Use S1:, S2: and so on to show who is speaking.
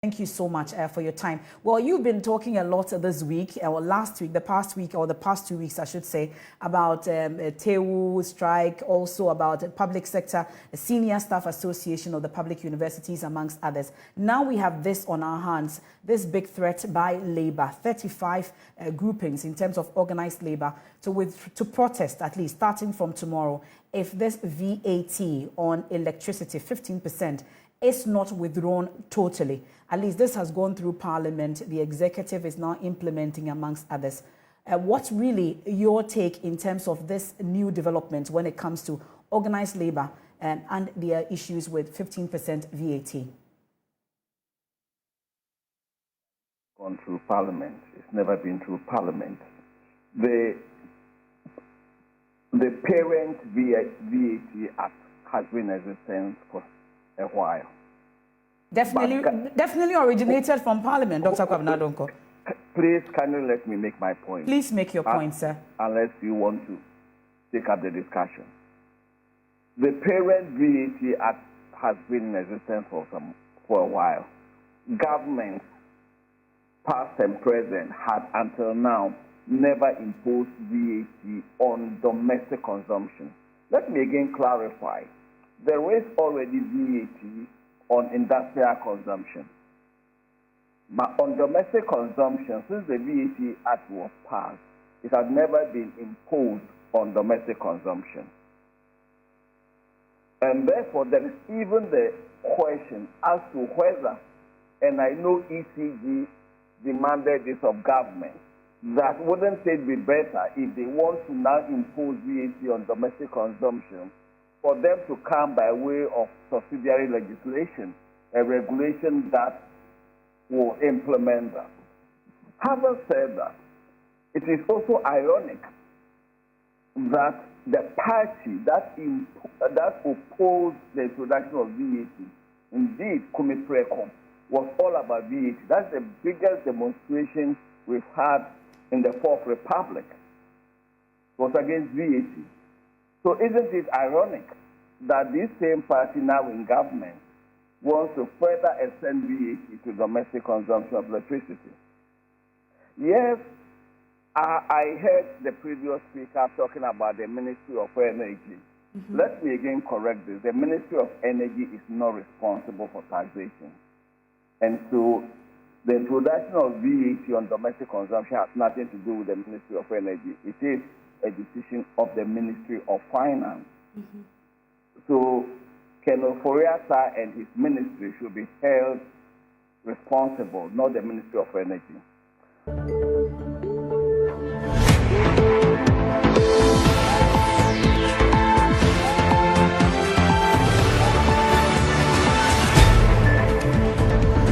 S1: Thank you so much for your time. Well, you've been talking a lot this week, or last week, the past week, or the past 2 weeks, I should say, about TEWU strike, also about public sector, Senior Staff Association of the Public Universities, amongst others. Now we have this on our hands, this big threat by labor, 35 groupings in terms of organized labor to protest, at least starting from tomorrow, if this VAT on electricity, 15%, is not withdrawn totally. At least this has gone through Parliament. The executive is now implementing, amongst others. What's really your take in terms of this new development when it comes to organized labor and their issues with 15% VAT?
S2: Gone through Parliament. It's never been through Parliament. The parent VAT Act has been in existence for a while.
S1: Definitely originated from Parliament, Dr. Kawbena Donkor.
S2: Please, can you let me make my point?
S1: Please make your point, sir.
S2: Unless you want to take up the discussion. The parent VAT Act has been in existence for a while. Governments, past and present, had until now never imposed VAT on domestic consumption. Let me again clarify. There is already VAT on industrial consumption. But on domestic consumption, since the VAT Act was passed, it has never been imposed on domestic consumption. And therefore, there is even the question as to whether, and I know ECG demanded this of government, that wouldn't it be better if they want to now impose VAT on domestic consumption for them to come by way of subsidiary legislation, a regulation that will implement that. Having said that, it is also ironic that the party that opposed the introduction of VAT, indeed, Kumi Preko, was all about VAT. That's the biggest demonstration we've had in the Fourth Republic. It was against VAT. So isn't it ironic that this same party now in government wants to further extend VAT to domestic consumption of electricity? Yes, I heard the previous speaker talking about the Ministry of Energy. Let me again correct this. The Ministry of Energy is not responsible for taxation. And so the introduction of VAT on domestic consumption has nothing to do with the Ministry of Energy. It is a decision of the Ministry of Finance. So Colonel Foriasa and his ministry should be held responsible, not the Ministry of Energy.